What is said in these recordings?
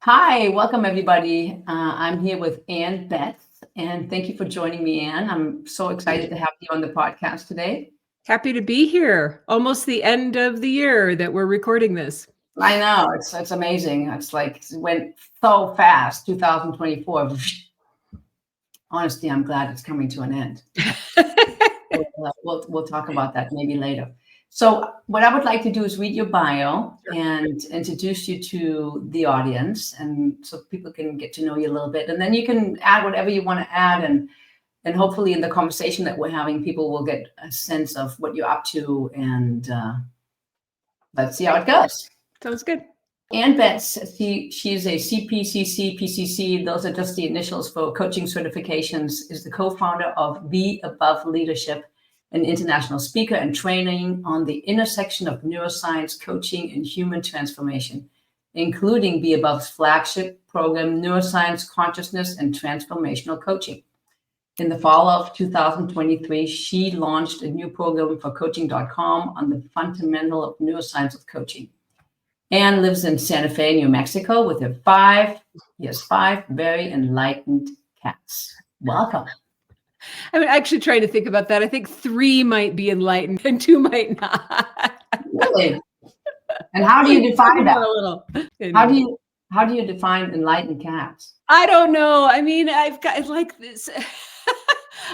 Hi, welcome everybody. I'm here with Ann Betz, and thank you for joining me, Ann. I'm so excited to have you on the podcast today. Happy to be here. Almost the end of the year that we're recording this. I know, it's amazing. It's like it went so fast, 2024. Honestly, I'm glad it's coming to an end. We'll talk about that maybe later. So what I would like to do is read your bio and introduce you to the audience, and so people can get to know you a little bit, and then you can add whatever you want to add, and hopefully in the conversation that we're having, people will get a sense of what you're up to, and let's see how it goes. Sounds good. Ann Betz, she's a CPCC, PCC, those are just the initials for coaching certifications, is the co-founder of Be Above Leadership, an international speaker and training on the intersection of neuroscience, coaching, and human transformation, including Be Above's flagship program, Neuroscience, Consciousness, and Transformational Coaching. In the fall of 2023, she launched a new program for coaching.com on the fundamental of neuroscience of coaching. Ann lives in Santa Fe, New Mexico, with her five very enlightened cats. Welcome. I'm actually trying to think about that. I think 3 might be enlightened and 2 might not. Really? And how do you define that? A little. How do you define enlightened cats? I don't know. I mean, I've got like this.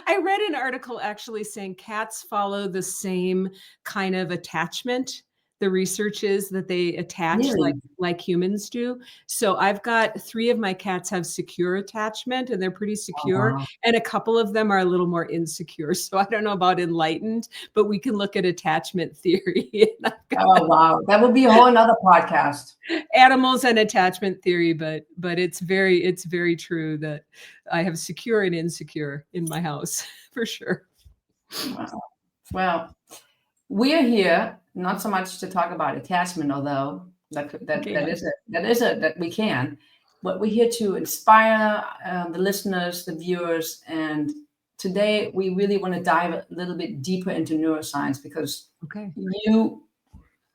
I read an article actually saying cats follow the same kind of attachment. The research is that they attach Really? like humans do. So I've got 3 of my cats have secure attachment and they're pretty secure. Oh, wow. And a couple of them are a little more insecure. So I don't know about enlightened, but we can look at attachment theory. Oh, wow. That would be a whole another podcast. Animals and attachment theory, but it's very true that I have secure and insecure in my house for sure. Wow. Well, we're here not so much to talk about attachment, although that we can, but we're here to inspire the listeners, the viewers, and today we really want to dive a little bit deeper into neuroscience because you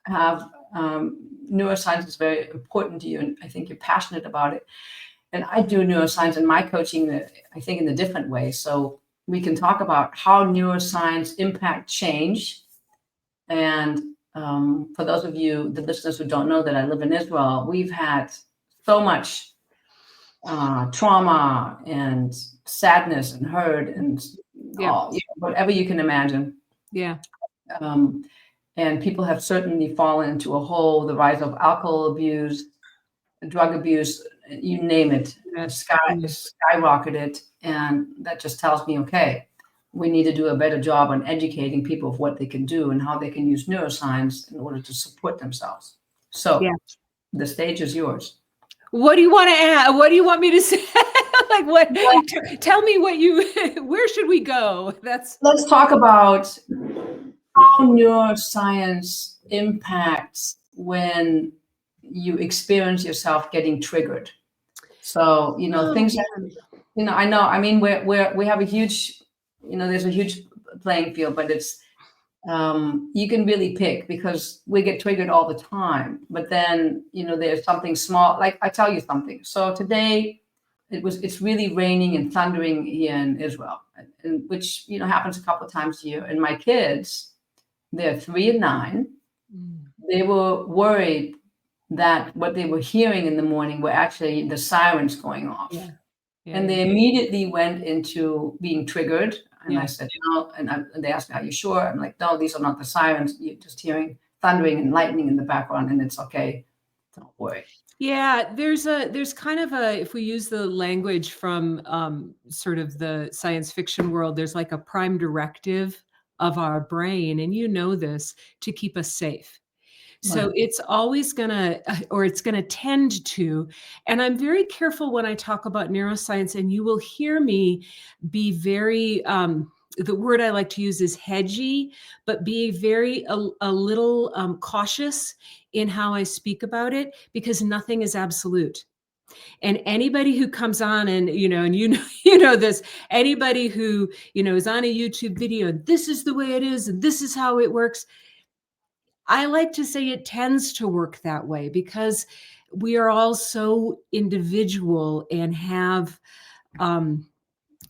have neuroscience is very important to you, and I think you're passionate about it. And I do neuroscience in my coaching, I think, in a different way. So we can talk about how neuroscience impact change. And for those of you, the listeners who don't know that I live in Israel, we've had so much trauma and sadness and hurt and whatever you can imagine. Yeah. And people have certainly fallen into a hole, the rise of alcohol abuse, drug abuse, you name it, skyrocketed. And that just tells me, okay, we need to do a better job on educating people of what they can do and how they can use neuroscience in order to support themselves. So the stage is yours. What do you want to add? What do you want me to say? Like what? Tell me where should we go? Let's talk about how neuroscience impacts when you experience yourself getting triggered. So, things that, I know, I mean, we have a huge, there's a huge playing field, but it's, you can really pick because we get triggered all the time, but then, there's something small, like I tell you something. So today it's really raining and thundering here in Israel, which, happens a couple of times a year. And my kids, they're 3 and 9. They were worried that what they were hearing in the morning were actually the sirens going off. And they immediately went into being triggered. And I said, no, and they asked me, are you sure? I'm like, no, these are not the sirens. You're just hearing thundering and lightning in the background, and it's okay. Don't worry. Yeah, there's kind of if we use the language from sort of the science fiction world, there's like a prime directive of our brain, and this, to keep us safe. So it's always it's going to tend to, and I'm very careful when I talk about neuroscience, and you will hear me be very, the word I like to use is hedgy, but be very, a little cautious in how I speak about it, because nothing is absolute. And anybody who comes on and, this, anybody who, is on a YouTube video, this is the way it is, and this is how it works. I like to say it tends to work that way because we are all so individual and have,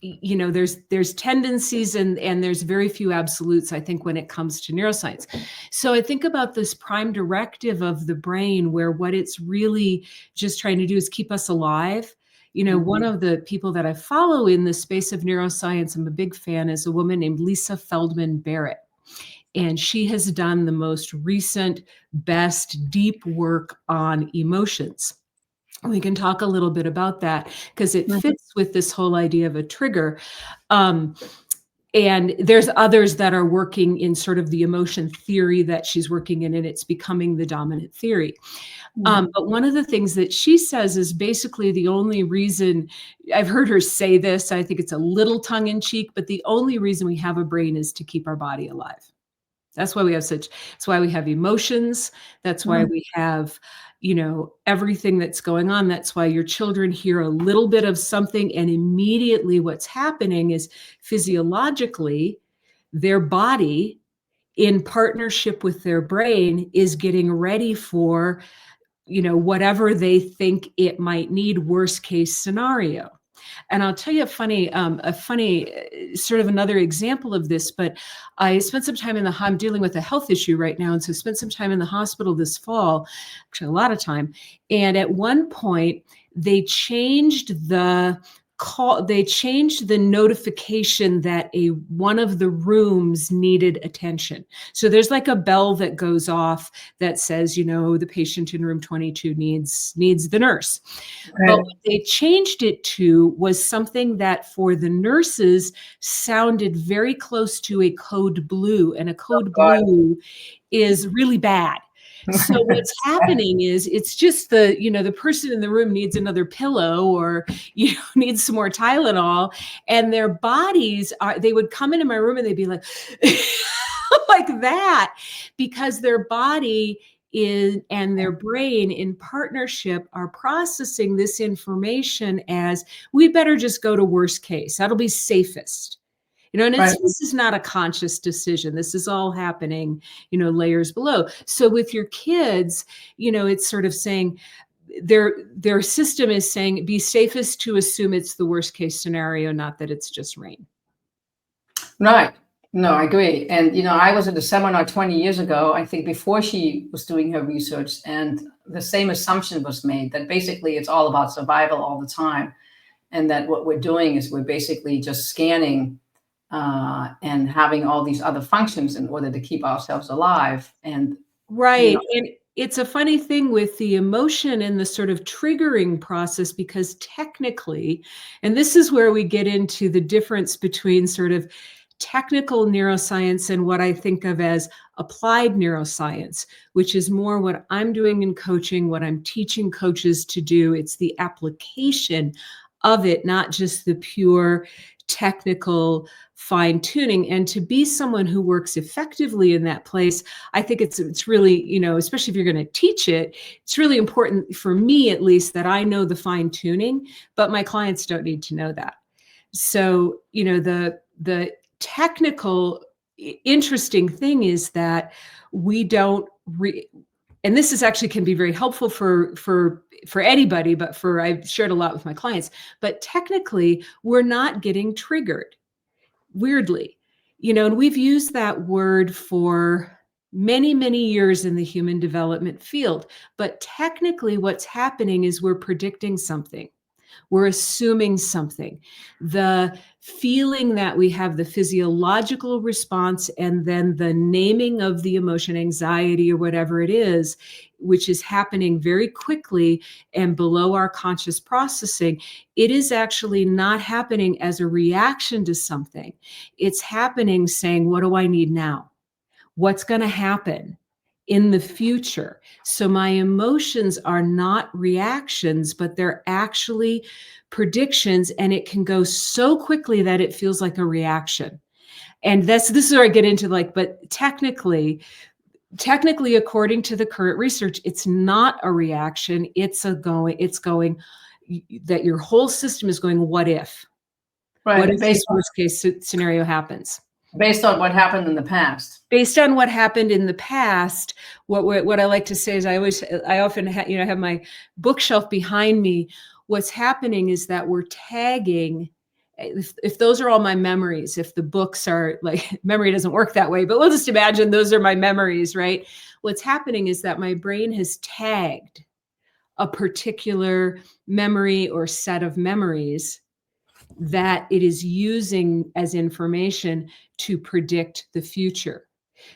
there's tendencies and there's very few absolutes, I think, when it comes to neuroscience. So I think about this prime directive of the brain, where what it's really just trying to do is keep us alive. One of the people that I follow in the space of neuroscience, I'm a big fan, is a woman named Lisa Feldman Barrett. And she has done the most recent, best, deep work on emotions. We can talk a little bit about that because it fits with this whole idea of a trigger. And there's others that are working in sort of the emotion theory that she's working in, and it's becoming the dominant theory. But one of the things that she says is basically the only reason, I've heard her say this, I think it's a little tongue in cheek, but the only reason we have a brain is to keep our body alive. That's why we have that's why we have emotions. That's why we have, everything that's going on. That's why your children hear a little bit of something, and immediately what's happening is physiologically, their body in partnership with their brain is getting ready for, whatever they think it might need, worst case scenario. And I'll tell you a funny sort of another example of this, but I spent some time I'm dealing with a health issue right now. And so spent some time in the hospital this fall, actually a lot of time. And at one point they changed the notification that one of the rooms needed attention. So there's like a bell that goes off that says, the patient in room 22 needs the nurse. Okay. But what they changed it to was something that for the nurses sounded very close to a code blue, and a code blue is really bad. So what's happening is it's just the person in the room needs another pillow or, needs some more Tylenol, and their bodies they would come into my room and they'd be like, like that, because their body and their brain in partnership are processing this information as, we better just go to worst case. That'll be safest. And this is not a conscious decision. This is all happening, layers below. So with your kids, it's sort of saying their system is saying, be safest to assume it's the worst case scenario, not that it's just rain. Right. No, I agree. And, I was at a seminar 20 years ago, I think before she was doing her research, and the same assumption was made that basically it's all about survival all the time. And that what we're doing is we're basically just scanning and having all these other functions in order to keep ourselves alive. And right. And it's a funny thing with the emotion and the sort of triggering process, because technically, and this is where we get into the difference between sort of technical neuroscience and what I think of as applied neuroscience, which is more what I'm doing in coaching, what I'm teaching coaches to do. It's the application of it, not just the pure technical fine tuning. And to be someone who works effectively in that place, I think it's really, especially if you're going to teach it, it's really important for me, at least, that I know the fine tuning, but my clients don't need to know that. So, the technical interesting thing is that we don't and this is actually can be very helpful for anybody, but I've shared a lot with my clients, but technically we're not getting triggered, weirdly, and we've used that word for many, many years in the human development field. But technically what's happening is we're predicting something. We're assuming something. The feeling that we have, the physiological response, and then the naming of the emotion, anxiety or whatever it is, which is happening very quickly and below our conscious processing, it is actually not happening as a reaction to something. It's happening saying, what do I need now? What's going to happen in the future? So my emotions are not reactions, but they're actually predictions, and it can go so quickly that it feels like a reaction. And this is where I get into but technically, according to the current research, it's not a reaction. It's going that your whole system is going, what if? Right. What if this worst case scenario happens? Based on what happened in the past. Based on what happened in the past, what I like to say is I often have my bookshelf behind me. What's happening is that we're tagging. If those are all my memories, if the books are like, memory doesn't work that way, but we'll just imagine those are my memories, right? What's happening is that my brain has tagged a particular memory or set of memories that it is using as information to predict the future.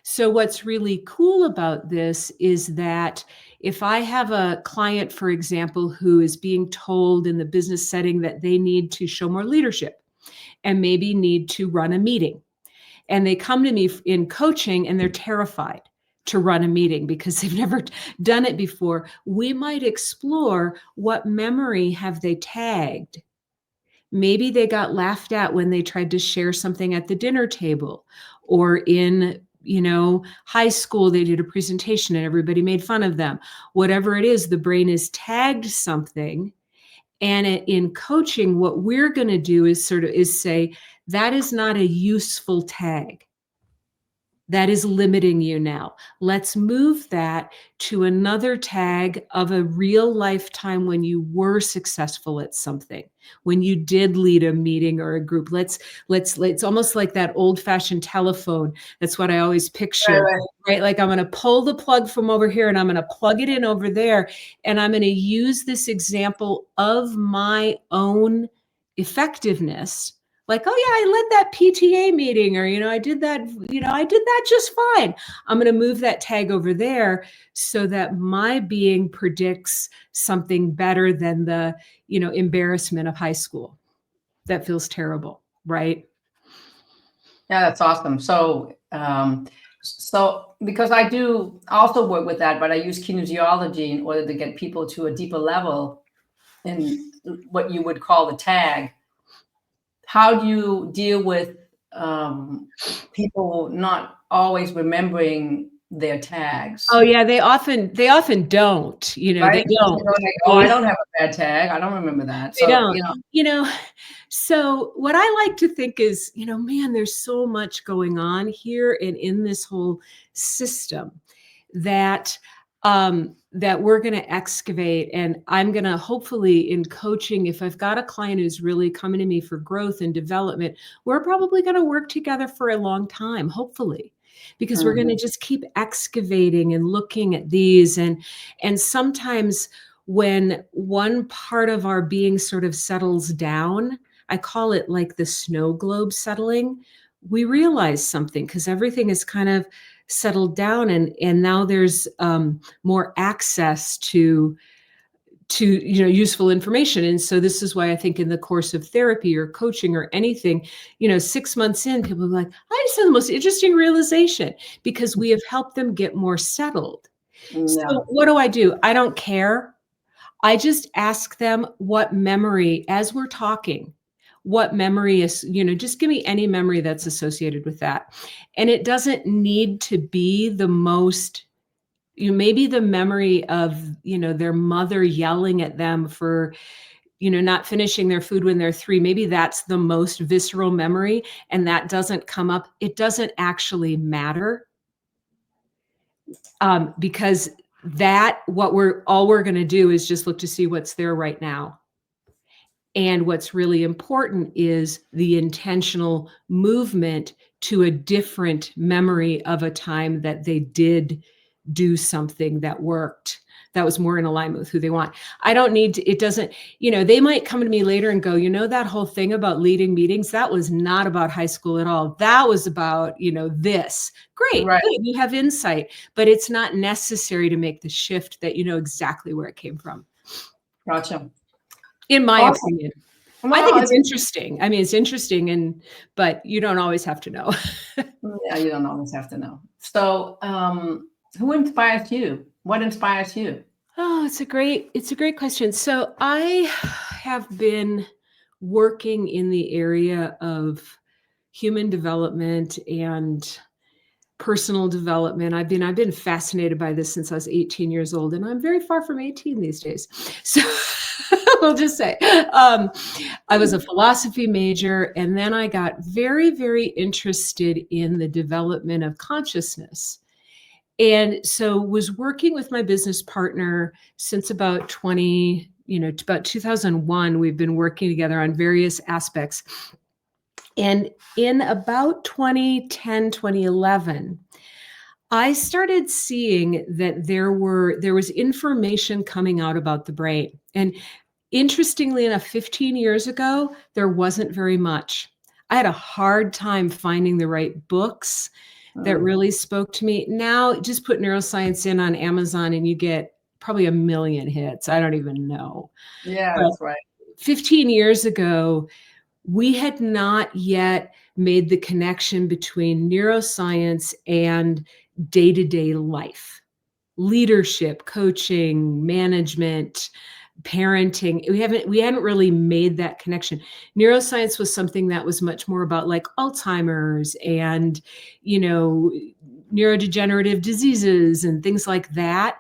So what's really cool about this is that if I have a client, for example, who is being told in the business setting that they need to show more leadership and maybe need to run a meeting, and they come to me in coaching and they're terrified to run a meeting because they've never done it before, we might explore what memory have they tagged. Maybe they got laughed at when they tried to share something at the dinner table, or in high school, they did a presentation and everybody made fun of them. Whatever it is, the brain is tagged something. And in coaching, what we're going to do is say, that is not a useful tag. That is limiting you now. Let's move that to another tag of a real lifetime when you were successful at something, when you did lead a meeting or a group. Let's almost like that old-fashioned telephone. That's what I always picture, right? Like I'm going to pull the plug from over here and I'm going to plug it in over there. And I'm going to use this example of my own effectiveness. Like, oh yeah, I led that PTA meeting, or, I did that just fine. I'm going to move that tag over there so that my being predicts something better than the, embarrassment of high school. That feels terrible, right? Yeah, that's awesome. So, because I do also work with that, but I use kinesiology in order to get people to a deeper level in what you would call the tag. How do you deal with people not always remembering their tags? Oh yeah, they often don't. Right? They don't. Like, oh, I don't have a bad tag. I don't remember that. They So don't. So what I like to think is, man, there's so much going on here and in this whole system that that we're going to excavate. And I'm going to hopefully, in coaching, if I've got a client who's really coming to me for growth and development, we're probably going to work together for a long time, hopefully, because we're going to just keep excavating and looking at these. And sometimes when one part of our being sort of settles down, I call it like the snow globe settling, we realize something, because everything is kind of settled down, and now there's more access to useful information. And so this is why I think in the course of therapy or coaching or anything, 6 months in, people are like, I just had the most interesting realization, because we have helped them get more settled. Yeah. So what do? I don't care. I just ask them what memory, as we're talking, what memory is, just give me any memory that's associated with that. And it doesn't need to be the most, maybe the memory of, their mother yelling at them for, not finishing their food when they're 3. Maybe that's the most visceral memory, and that doesn't come up. It doesn't actually matter, because what we're going to do is just look to see what's there right now. And what's really important is the intentional movement to a different memory of a time that they did do something that worked, that was more in alignment with who they want. I don't need to, it doesn't, they might come to me later and go, that whole thing about leading meetings, that was not about high school at all. That was about, this. Great, right. Good, you have insight, but it's not necessary to make the shift that you know exactly where it came from. Gotcha. In my opinion. Well, I think it's interesting. I mean, it's interesting, but you don't always have to know. Yeah, you don't always have to know. So, who inspires you? What inspires you? Oh, it's a great question. So I have been working in the area of human development and personal development. I've been fascinated by this since I was 18 years old, and I'm very far from 18 these days. So We'll just say. I was a philosophy major, and then I got very, very interested in the development of consciousness. And so was working with my business partner since about 2001. We've been working together on various aspects. And in about 2010, 2011, I started seeing that there was information coming out about the brain. And interestingly enough, 15 years ago, there wasn't very much. I had a hard time finding the right books that really spoke to me. Now, just put neuroscience in on Amazon and you get probably 1 million hits. I don't even know. Yeah, But that's right. 15 years ago, we had not yet made the connection between neuroscience and day-to-day life, leadership, coaching, management, parenting. We hadn't really made that connection. Neuroscience was something that was much more about like Alzheimer's and, neurodegenerative diseases and things like that.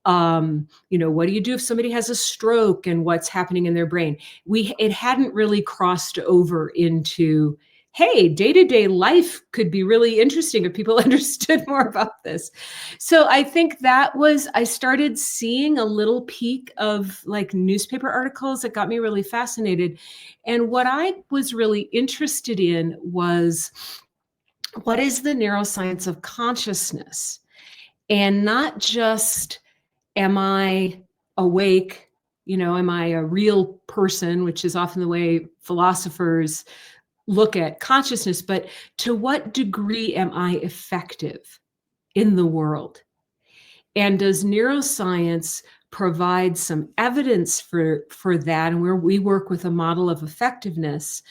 What do you do if somebody has a stroke and what's happening in their brain? It hadn't really crossed over into, hey, day-to-day life could be really interesting if people understood more about this. So I think I started seeing a little peek of like newspaper articles that got me really fascinated. And what I was really interested in was, what is the neuroscience of consciousness? And not just, am I awake? Am I a real person, which is often the way philosophers look at consciousness, but to what degree am I effective in the world? And does neuroscience provide some evidence for that? And where we work with a model of effectiveness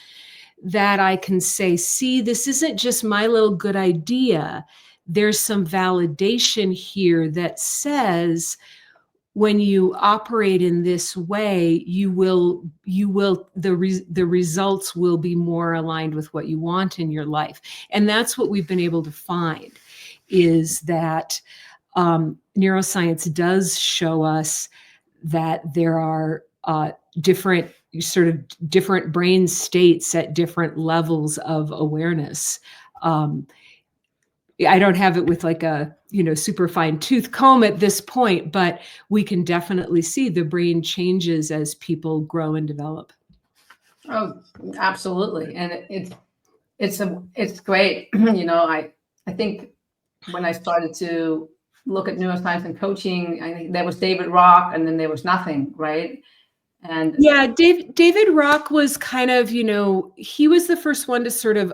that I can say, see, this isn't just my little good idea. There's some validation here that says, when you operate in this way, the results will be more aligned with what you want in your life. And that's what we've been able to find, is that neuroscience does show us that there are different brain states at different levels of awareness. I don't have it with like a, super fine tooth comb at this point, but we can definitely see the brain changes as people grow and develop. Oh, absolutely. And it's great. I think when I started to look at neuroscience and coaching, I think there was David Rock and then there was nothing, right? And yeah, David Rock was kind of, he was the first one to sort of,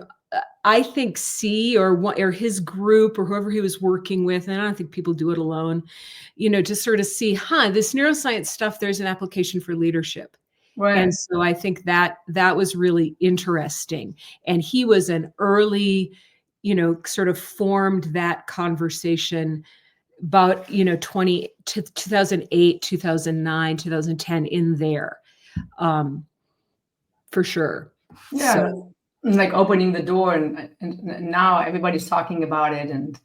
I think, see, or his group or whoever he was working with, and I don't think people do it alone, to sort of see, this neuroscience stuff, there's an application for leadership. Right. And so I think that was really interesting. And he was an early, sort of formed that conversation about, 2008, 2009, 2010 in there, for sure. Yeah. So, like opening the door, and now everybody's talking about it, and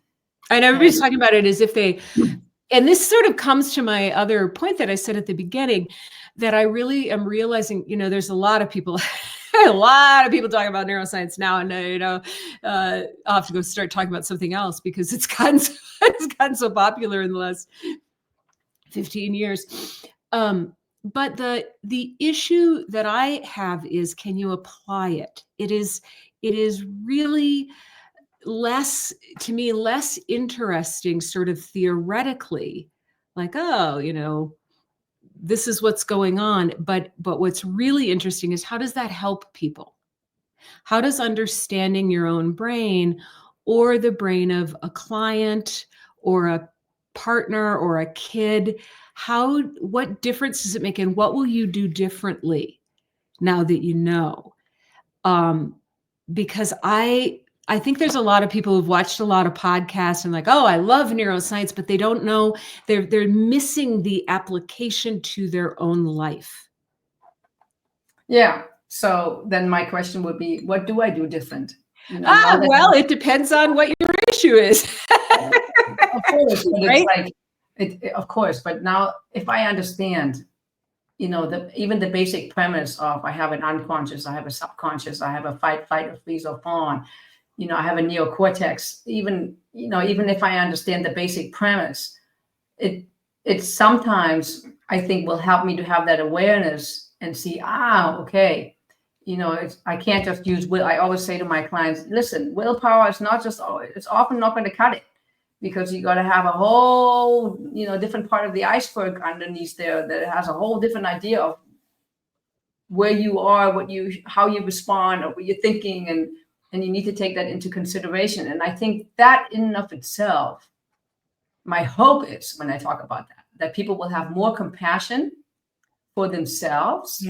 everybody's talking about it as if they, and this sort of comes to my other point that I said at the beginning, that I really am realizing, there's a lot of people talking about neuroscience now, and I'll have to go start talking about something else because it's gotten so popular in the last 15 years. But the issue that I have is, can you apply it? It is really less interesting sort of theoretically, like, this is what's going on. But what's really interesting is, how does that help people? How does understanding your own brain or the brain of a client or a partner or a kid, what difference does it make, and what will you do differently now that you know? Because I think there's a lot of people who've watched a lot of podcasts and like, oh, I love neuroscience, but they don't know, they're missing the application to their own life. Yeah. So then my question would be, what do I do different? Well, it depends on what your issue is. Of course, but right? It's like, of course, but now if I understand even the basic premise of I have an unconscious, I have a subconscious, I have a fight, flight, or freeze or fawn, I have a neocortex. Even if I understand the basic premise, it sometimes I think will help me to have that awareness and see, okay, I can't just use will. I always say to my clients, listen, willpower is not just, it's often not going to cut it, because you got to have a whole, different part of the iceberg underneath there that has a whole different idea of where you are, how you respond, or what you're thinking, and you need to take that into consideration. And I think that in and of itself, my hope is, when I talk about that people will have more compassion for themselves,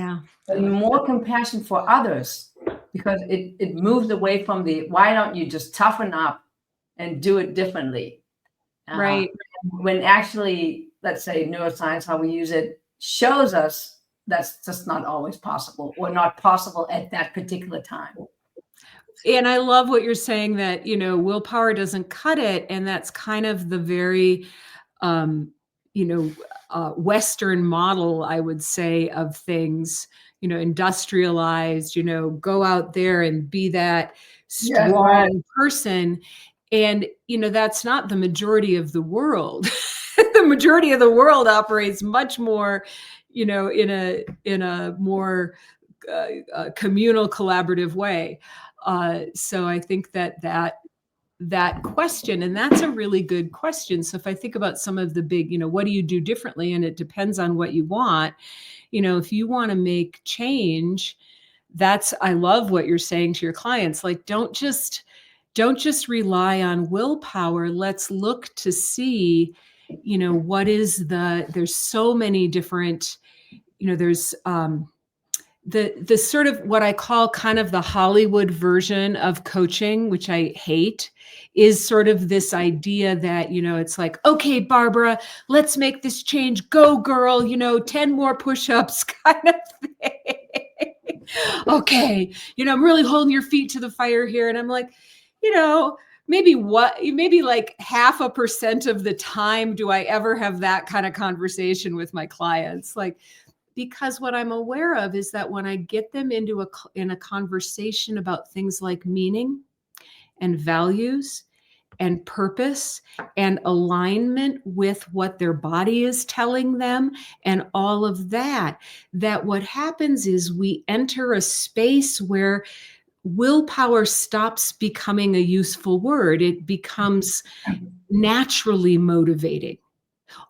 and more compassion for others, because it moves away from the, why don't you just toughen up and do it differently? Right. When actually, let's say neuroscience, how we use it, shows us that's just not always possible, or not possible at that particular time. And I love what you're saying, that, willpower doesn't cut it. And that's kind of the very, Western model, I would say, of things, industrialized, go out there and be that strong person. And, that's not the majority of the world. The majority of the world operates much more, in a more communal, collaborative way. So I think that question, and that's a really good question. So if I think about some of the big, what do you do differently? And it depends on what you want. If you want to make change, I love what you're saying to your clients. Like, don't just rely on willpower. Let's look to see, there's so many different, there's, the sort of what I call kind of the Hollywood version of coaching, which I hate, is sort of this idea that, it's like, okay, Barbara, let's make this change. Go, girl, 10 more push-ups kind of thing. Okay. I'm really holding your feet to the fire here. And I'm like, maybe like 0.5% of the time do I ever have that kind of conversation with my clients. Like, because what I'm aware of is that when I get them in a conversation about things like meaning and values and purpose and alignment with what their body is telling them and all of that what happens is we enter a space where willpower stops becoming a useful word. It becomes naturally motivating.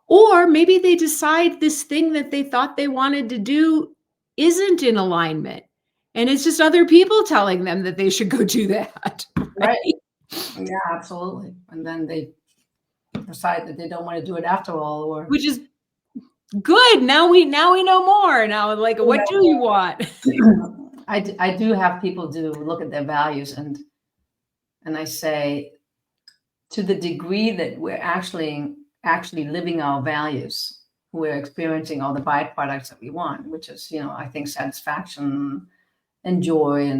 Or maybe they decide this thing that they thought they wanted to do isn't in alignment. And it's just other people telling them that they should go do that. Right. Yeah, absolutely. And then they decide that they don't want to do it after all, which is good. Now we know more. Now, like, what do you want? I do have people look at their values, and I say, to the degree that we're actually living our values, we're experiencing all the byproducts that we want, which is, I think, satisfaction and joy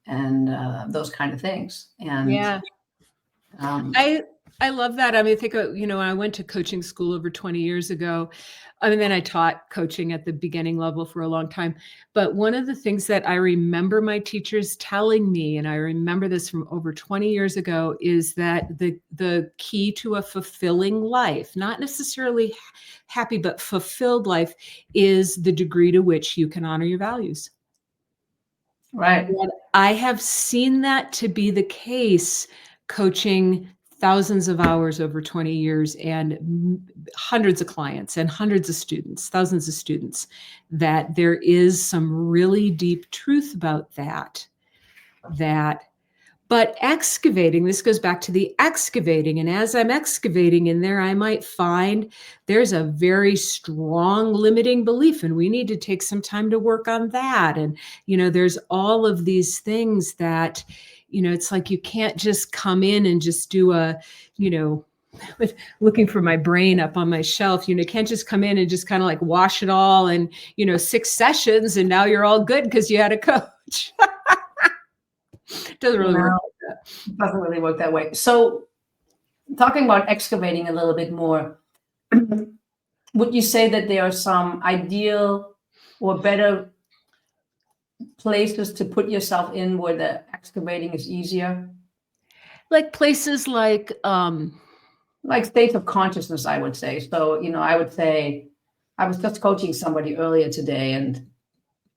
and those kind of things. And yeah, I love that. I mean, I think, I went to coaching school over 20 years ago. I mean, then I taught coaching at the beginning level for a long time. But one of the things that I remember my teachers telling me, and I remember this from over 20 years ago, is that the key to a fulfilling life, not necessarily happy, but fulfilled life, is the degree to which you can honor your values. Right. And I have seen that to be the case coaching thousands of hours over 20 years and hundreds of clients and hundreds of students, thousands of students, that there is some really deep truth about that. But excavating, this goes back to the excavating. And as I'm excavating in there, I might find there's a very strong limiting belief, and we need to take some time to work on that. And, there's all of these things that, it's like you can't just come in and just do looking for my brain up on my shelf, can't just come in and just kind of like wash it all and, 6 sessions and now you're all good because you had a coach. Doesn't really work like that. It doesn't really work that way. So talking about excavating a little bit more, would you say that there are some ideal or better places to put yourself in where the excavating is easier? Like places like states of consciousness, I would say. So, I would say, I was just coaching somebody earlier today, and,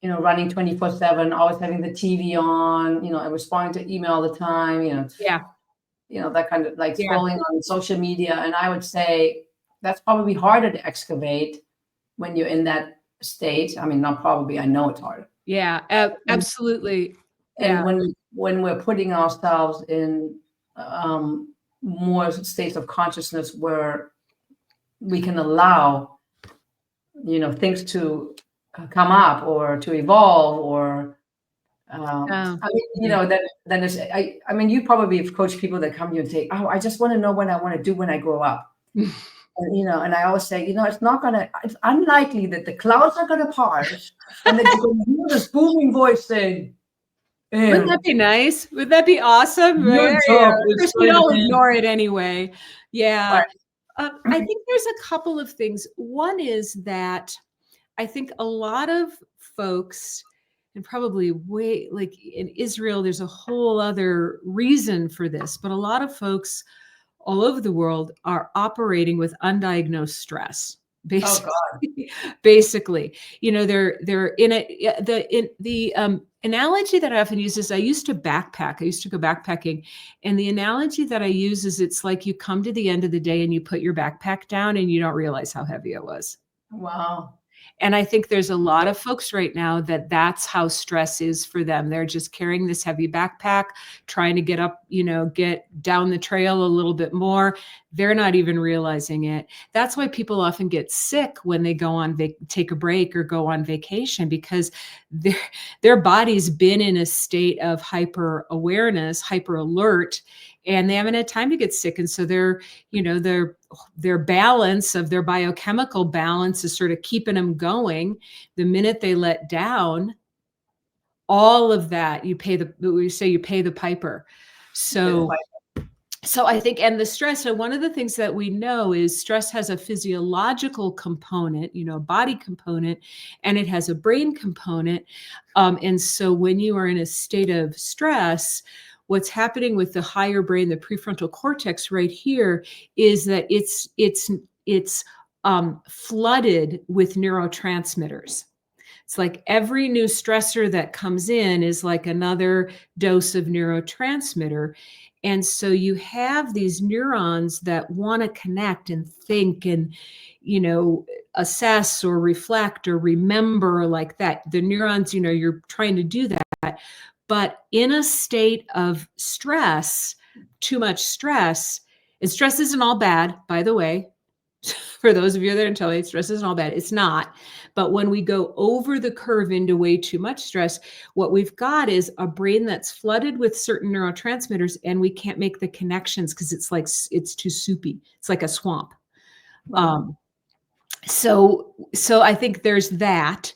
running 24/7, always having the TV on, and responding to email all the time, yeah, that kind of like yeah, scrolling on social media. And I would say that's probably harder to excavate when you're in that state. I mean, not probably, I know it's harder. yeah, absolutely. Yeah. And when we're putting ourselves in more states of consciousness where we can allow, things to come up or to evolve, or Oh, I mean, then it's, I mean, you probably have coached people that come to you and say, "Oh, I just want to know what I want to do when I grow up." And I always say, it's unlikely that the clouds are gonna part and that you're gonna hear this booming voice saying, wouldn't that be nice? Would that be awesome? your There you go. job Of is course, we'd going to all be ignore it anyway. Yeah. right. I think there's a couple of things. One is that I think a lot of folks, and probably way like in Israel, there's a whole other reason for this, but a lot of folks all over the world are operating with undiagnosed stress. Oh God. Basically, they're in it. The analogy that I often use is I used to backpack. I used to go backpacking, and the analogy that I use is it's like you come to the end of the day and you put your backpack down and you don't realize how heavy it was. Wow. And I think there's a lot of folks right now that's how stress is for them. They're just carrying this heavy backpack, trying to get up, get down the trail a little bit more. They're not even realizing it. That's why people often get sick when they go on take a break or go on vacation, because their body's been in a state of hyper awareness, hyper alert, and they haven't had time to get sick. And so their balance of their biochemical balance is sort of keeping them going. The minute they let down, all of that, we say you pay the piper. So I think, and the stress, so one of the things that we know is stress has a physiological component, a body component, and it has a brain component. And so when you are in a state of stress, what's happening with the higher brain, the prefrontal cortex right here, is that it's flooded with neurotransmitters. It's like every new stressor that comes in is like another dose of neurotransmitter. And so you have these neurons that want to connect and think and, assess or reflect or remember, like that. The neurons, you're trying to do that. But in a state of stress, too much stress, and stress isn't all bad, by the way. For those of you that are telling you stress isn't all bad, it's not. But when we go over the curve into way too much stress, what we've got is a brain that's flooded with certain neurotransmitters, and we can't make the connections because it's too soupy. It's like a swamp. So I think there's that.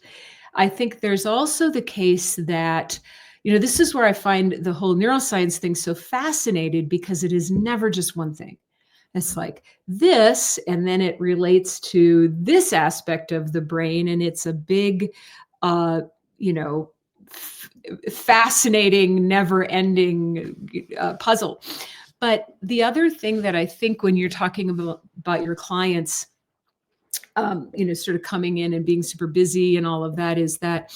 I think there's also the case that, this is where I find the whole neuroscience thing so fascinating, because it is never just one thing. It's like this, and then it relates to this aspect of the brain, and it's a big, fascinating, never-ending puzzle. But the other thing that I think when you're talking about your clients, sort of coming in and being super busy and all of that, is that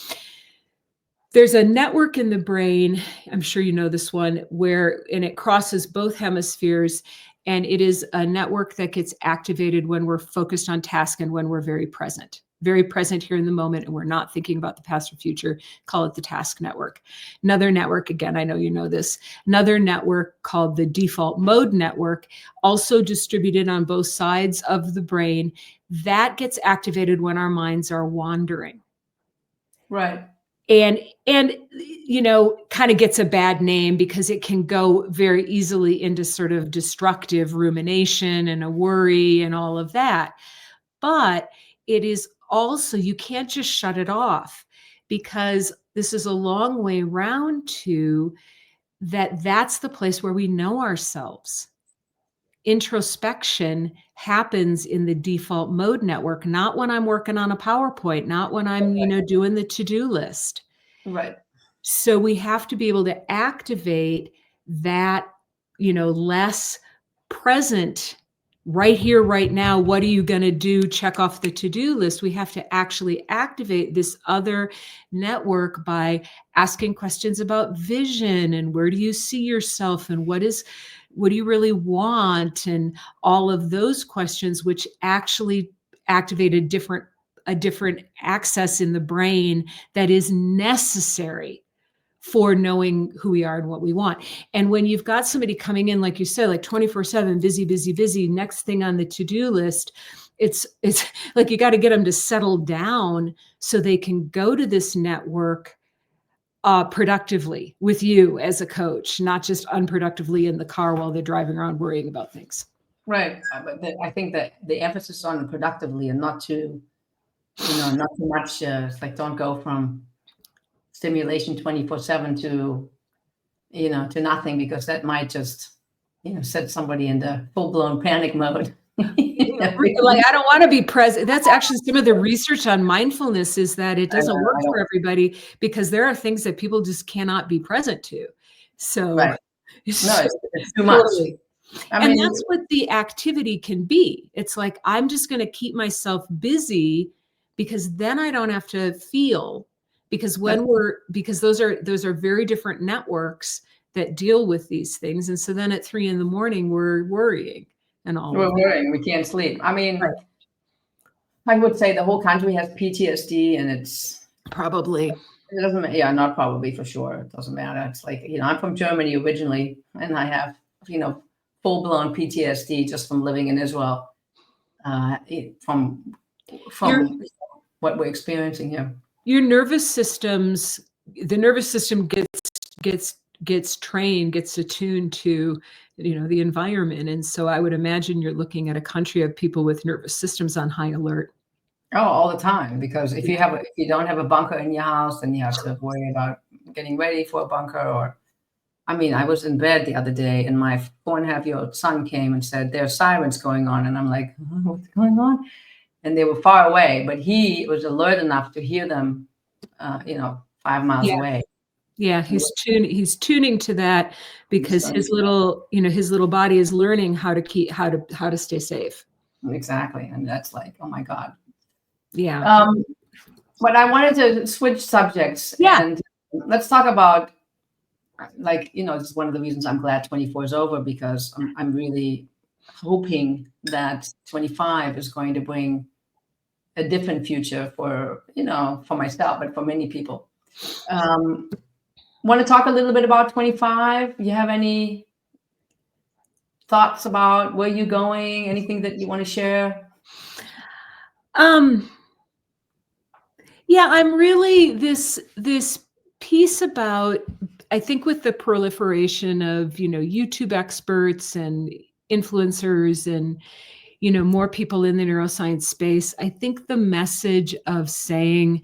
there's a network in the brain, I'm sure you know this one, and it crosses both hemispheres, and it is a network that gets activated when we're focused on task and when we're very present here in the moment, and we're not thinking about the past or future. Call it the task network. Another network, again, I know you know this, another network called the default mode network, also distributed on both sides of the brain, that gets activated when our minds are wandering. Right. And kind of gets a bad name because it can go very easily into sort of destructive rumination and a worry and all of that. But it is also, you can't just shut it off, because this is a long way round to that's the place where we know ourselves. introspection happens in the default mode network, not when I'm working on a PowerPoint, not when I'm, doing the to-do list. Right. So we have to be able to activate that, less present, right here, right now. What are you going to do? Check off the to-do list. We have to actually activate this other network by asking questions about vision and where do you see yourself and what do you really want? And all of those questions, which actually activate a different access in the brain that is necessary for knowing who we are and what we want. And when you've got somebody coming in, like you said, like 24/7, busy, busy, busy, next thing on the to-do list, it's like you got to get them to settle down so they can go to this network productively with you as a coach, not just unproductively in the car while they're driving around worrying about things. Right. But I think that the emphasis on productively and not too much. It's like don't go from stimulation 24/7 to nothing, because that might just set somebody into full-blown panic mode. Like, I don't want to be present. That's actually some of the research on mindfulness, is that it doesn't work for everybody, because there are things that people just cannot be present to. So right. It's too much. Totally. And that's what the activity can be. It's like, I'm just going to keep myself busy because then I don't have to feel, because because those are very different networks that deal with these things. And so then at 3 a.m, we're worrying and all. We're worrying. We can't sleep. I mean, right. I would say the whole country has PTSD, and it's probably. It doesn't matter. Yeah, not probably, for sure. It doesn't matter. It's like, I'm from Germany originally, and I have, full-blown PTSD just from living in Israel, from what we're experiencing here. Your the nervous system gets trained, gets attuned to, the environment. And so I would imagine you're looking at a country of people with nervous systems on high alert. Oh, all the time. Because if you don't have a bunker in your house, then you have to worry about getting ready for a bunker. I was in bed the other day, and my 4.5-year-old son came and said, "There's sirens going on." And I'm like, "What's going on?" And they were far away, but he was alert enough to hear them, 5 miles away. Yeah, he's tuning to that, because his little body is learning how to stay safe. Exactly. And that's like, oh my God. Yeah. But I wanted to switch subjects. Yeah. And let's talk about, this is one of the reasons I'm glad 24 is over, because I'm really hoping that 25 is going to bring a different future for myself, but for many people. Want to talk a little bit about 25? You have any thoughts about where you're going? Anything that you want to share? Yeah, I'm really this piece about, I think, with the proliferation of, YouTube experts and influencers and, more people in the neuroscience space. I think the message of saying,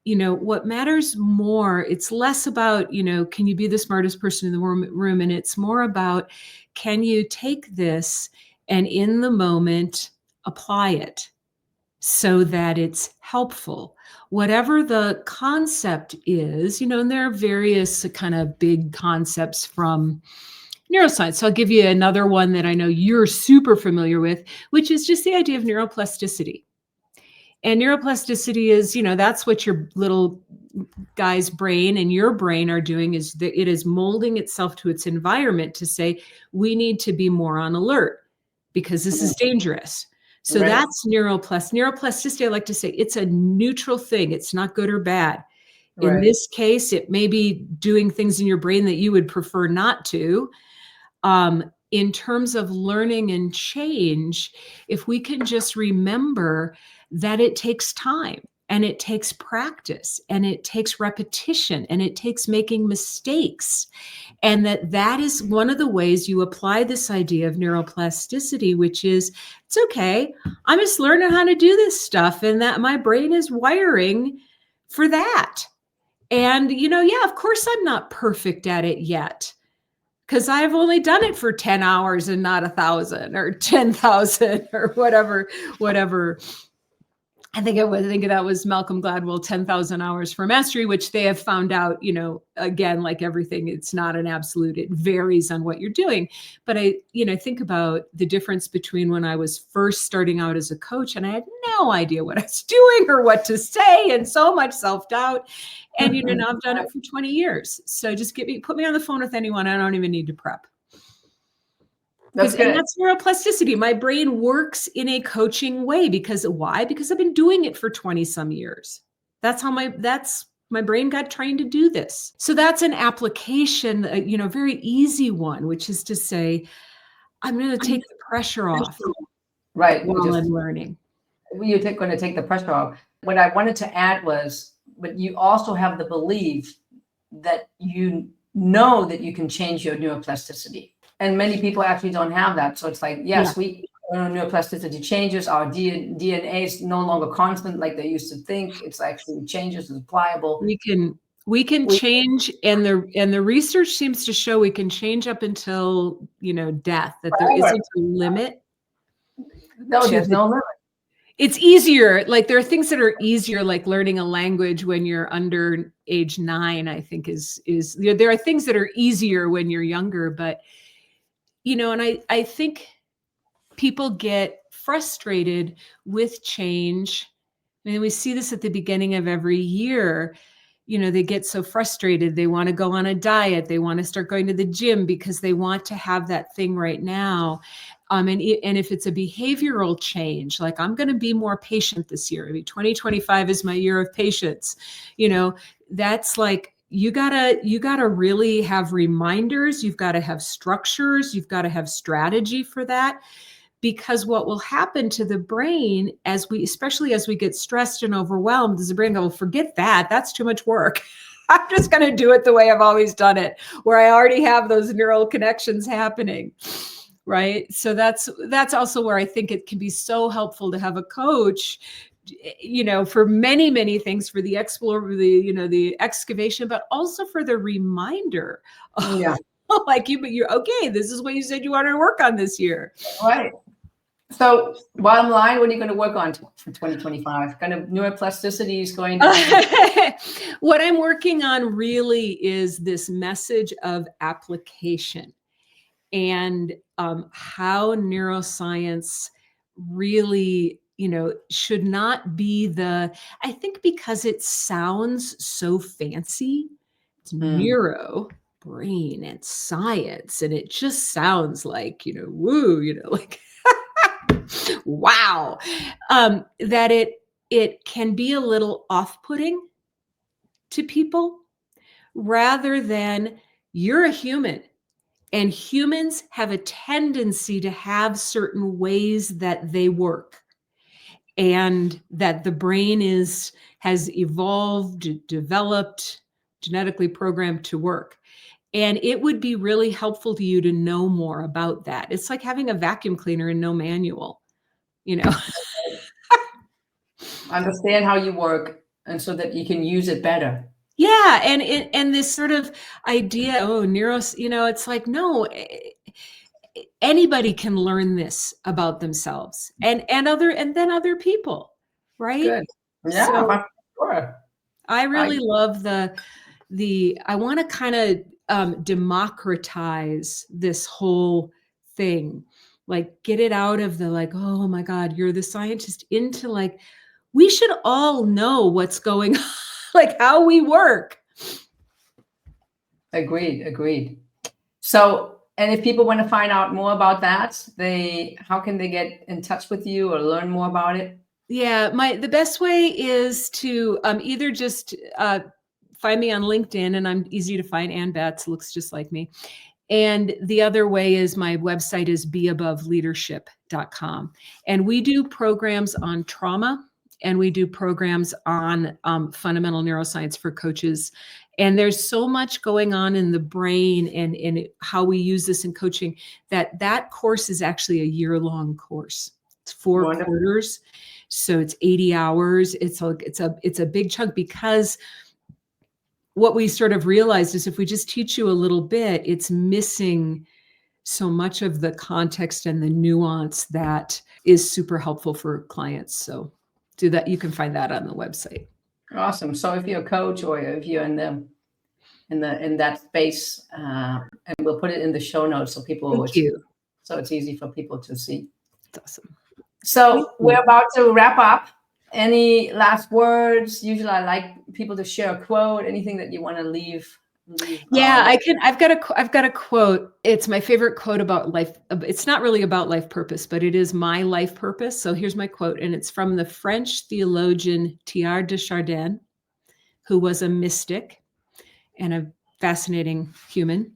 what matters more, it's less about, can you be the smartest person in the room? And it's more about, can you take this and in the moment apply it so that it's helpful? Whatever the concept is, and there are various kind of big concepts from neuroscience. So I'll give you another one that I know you're super familiar with, which is just the idea of neuroplasticity. And neuroplasticity is, that's what your little guy's brain and your brain are doing, is that it is molding itself to its environment to say, we need to be more on alert because this is dangerous. So right. That's neuroplasticity. I like to say it's a neutral thing. It's not good or bad. Right. In this case, it may be doing things in your brain that you would prefer not to. In terms of learning and change, if we can just remember that it takes time and it takes practice and it takes repetition and it takes making mistakes, and that is one of the ways you apply this idea of neuroplasticity, which is, it's okay, I'm just learning how to do this stuff, and that my brain is wiring for that. And, of course I'm not perfect at it yet, because I've only done it for 10 hours and not 1,000 or 10,000 or whatever. I think that was Malcolm Gladwell, 10,000 hours for mastery, which they have found out, again, like everything, it's not an absolute, it varies on what you're doing. But I think about the difference between when I was first starting out as a coach and I had no idea what I was doing or what to say and so much self-doubt. And, now I've done it for 20 years. So just put me on the phone with anyone. I don't even need to prep. That's good. And that's neuroplasticity. My brain works in a coaching way why? Because I've been doing it for 20 some years. That's how my brain got trained to do this. So that's an application, a very easy one, which is to say, I'm going to take the pressure off. Right. While I'm learning. You're going to take the pressure off. What I wanted to add was, but you also have the belief that you know that you can change your neuroplasticity. And many people actually don't have that. So it's like, yes, neuroplasticity changes. Our DNA is no longer constant like they used to think. It's actually changes, it's pliable. We can change, and the research seems to show we can change up until death. That there isn't a limit. No, there's no limit. It's easier. Like there are things that are easier, like learning a language when you're under age 9. I think is there are things that are easier when you're younger, but. And I think people get frustrated with change. And we see this at the beginning of every year. They get so frustrated. They want to go on a diet. They want to start going to the gym because they want to have that thing right now. And if it's a behavioral change, like I'm going to be more patient this year. 2025 is my year of patience. That's like, you gotta really have reminders. You've got to have structures. You've got to have strategy for that, because what will happen to the brain especially as we get stressed and overwhelmed, is the brain go, well, forget that. That's too much work. I'm just going to do it the way I've always done it, where I already have those neural connections happening. Right. So that's also where I think it can be so helpful to have a coach, for many, many things, for the the excavation, but also for the reminder. Yeah. Like you're okay. This is what you said you wanted to work on this year. Right. So bottom line, what are you going to work on for 2025? Kind of neuroplasticity is going to. What I'm working on really is this message of application and how neuroscience really should not be I think because it sounds so fancy, it's neuro, brain, and science, and it just sounds like, woo, like, wow, that it can be a little off-putting to people, rather than you're a human. And humans have a tendency to have certain ways that they work, and that the brain has evolved, developed, genetically programmed to work. And it would be really helpful to you to know more about that. It's like having a vacuum cleaner and no manual, Understand how you work, and so that you can use it better. Yeah. And this sort of idea, it's like, no, anybody can learn this about themselves and then other people. Right. Good. Yeah. So, sure. I really love I want to kind of democratize this whole thing, like get it out of the like, oh my God, you're the scientist, into like, we should all know what's going on, like how we work. Agreed. So, and if people want to find out more about that, how can they get in touch with you or learn more about it? Yeah, the best way is to either just find me on LinkedIn, and I'm easy to find. Ann Betz looks just like me. And the other way is my website is beaboveleadership.com. And we do programs on trauma, and we do programs on fundamental neuroscience for coaches. And there's so much going on in the brain and how we use this in coaching that course is actually a year-long course. It's 4 quarters. So it's 80 hours. It's a big chunk, because what we sort of realized is if we just teach you a little bit, it's missing so much of the context and the nuance that is super helpful for clients. So do that. You can find that on the website. Awesome. So if you're a coach or if you're in that space, and we'll put it in the show notes so people Thank you. so it's easy for people to see. That's awesome. So we're about to wrap up. Any last words? Usually I like people to share a quote, anything that you want to leave. Yeah, I've got a quote. It's my favorite quote about life. It's not really about life purpose, but it is my life purpose. So here's my quote, and it's from the French theologian Teilhard de Chardin, who was a mystic and a fascinating human.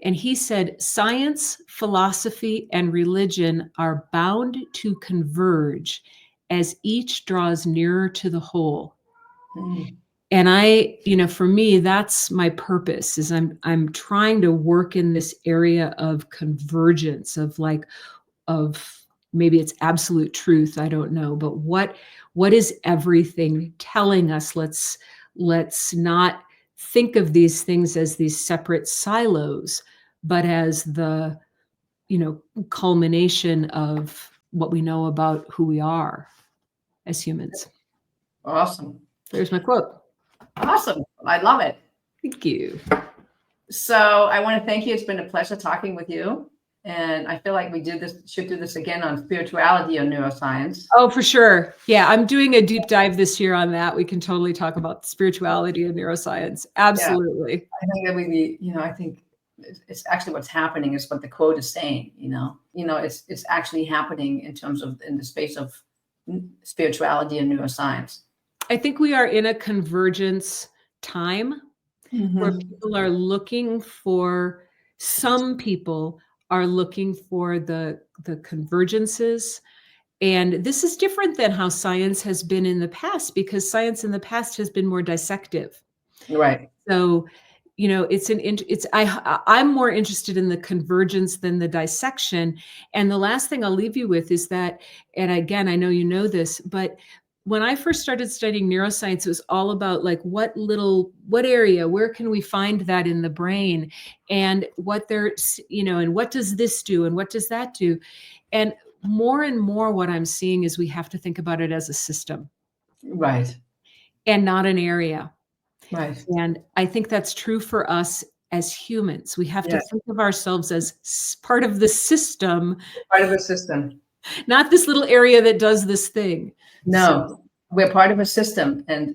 And he said, "Science, philosophy, and religion are bound to converge as each draws nearer to the whole." And for me, that's my purpose, is I'm trying to work in this area of convergence of maybe it's absolute truth, I don't know, but what is everything telling us? Let's not think of these things as these separate silos, but as the culmination of what we know about who we are as humans. Awesome. There's my quote. Awesome. I love it. Thank you. So I want to thank you. It's been a pleasure talking with you. And I feel like we should do this again on spirituality or neuroscience. Oh, for sure. Yeah, I'm doing a deep dive this year on that. We can totally talk about spirituality and neuroscience. Absolutely. Yeah. I think that I think it's actually what's happening is what the quote is saying, it's actually happening in the space of spirituality and neuroscience. I think we are in a convergence time where people are looking for, some people are looking for the convergences. And this is different than how science has been in the past, because science in the past has been more dissective. Right. So, I'm more interested in the convergence than the dissection. And the last thing I'll leave you with is that, and again, I know you know this, but when I first started studying neuroscience, it was all about what area, where can we find that in the brain, and and what does this do and what does that do? And more what I'm seeing is we have to think about it as a system. Right. And not an area. Right. And I think that's true for us as humans. We have to think of ourselves as part of the system. Part of the system. Not this little area that does this thing. No, we're part of a system, and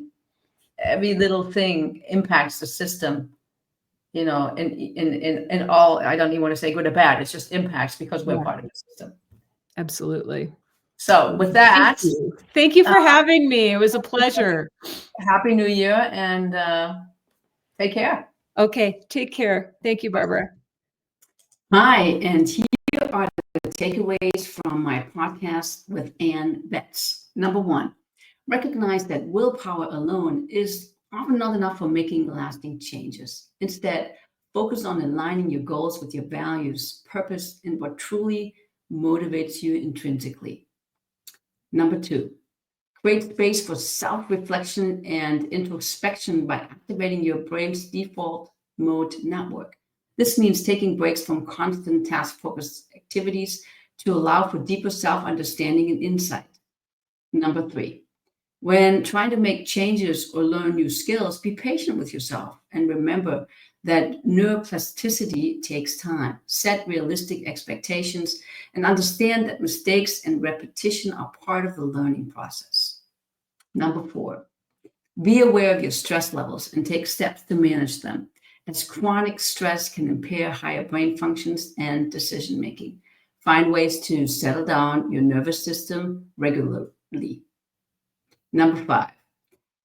every little thing impacts the system, in all, I don't even want to say good or bad. It's just impacts because we're part of the system. Absolutely. So with that, thank you for having me. It was a pleasure. Happy New Year, and take care. Okay, take care. Thank you, Barbara. Hi, and here are the takeaways from my podcast with Ann Betz. Number 1, recognize that willpower alone is often not enough for making lasting changes. Instead, focus on aligning your goals with your values, purpose, and what truly motivates you intrinsically. Number 2, create space for self-reflection and introspection by activating your brain's default mode network. This means taking breaks from constant task-focused activities to allow for deeper self-understanding and insight. Number 3, when trying to make changes or learn new skills, be patient with yourself and remember that neuroplasticity takes time. Set realistic expectations and understand that mistakes and repetition are part of the learning process. Number 4, be aware of your stress levels and take steps to manage them, as chronic stress can impair higher brain functions and decision-making. Find ways to settle down your nervous system regularly. Number 5,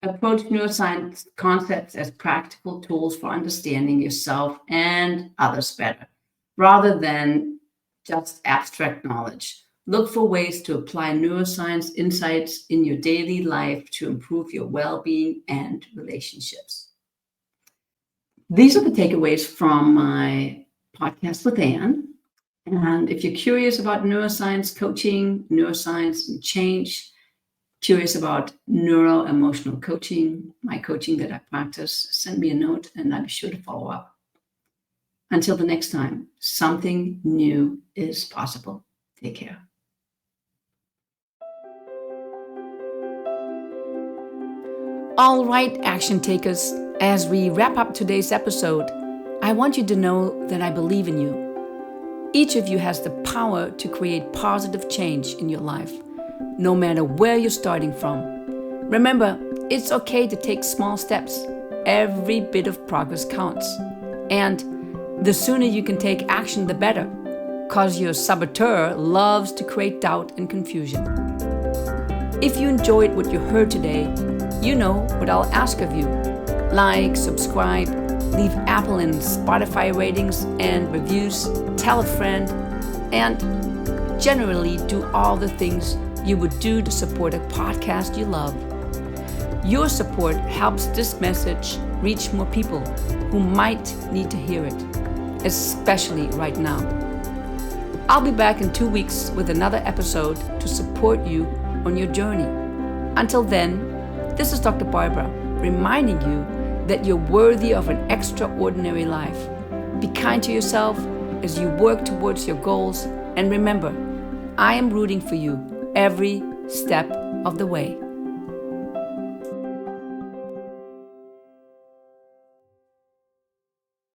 approach neuroscience concepts as practical tools for understanding yourself and others better, rather than just abstract knowledge. Look for ways to apply neuroscience insights in your daily life to improve your well-being and relationships. These are the takeaways from my podcast with Ann. And if you're curious about neuroscience coaching, neuroscience and change, curious about neuro-emotional coaching, my coaching that I practice, send me a note and I'll be sure to follow up. Until the next time, something new is possible. Take care. All right, action takers, as we wrap up today's episode, I want you to know that I believe in you. Each of you has the power to create positive change in your life, no matter where you're starting from. Remember, it's okay to take small steps. Every bit of progress counts. And the sooner you can take action, the better, because your saboteur loves to create doubt and confusion. If you enjoyed what you heard today, you know what I'll ask of you. Like, subscribe, leave Apple and Spotify ratings and reviews, tell a friend, and generally do all the things you would do to support a podcast you love. Your support helps this message reach more people who might need to hear it, especially right now. I'll be back in 2 weeks with another episode to support you on your journey. Until then, this is Dr. Barbara, reminding you that you're worthy of an extraordinary life. Be kind to yourself as you work towards your goals, and remember, I am rooting for you every step of the way.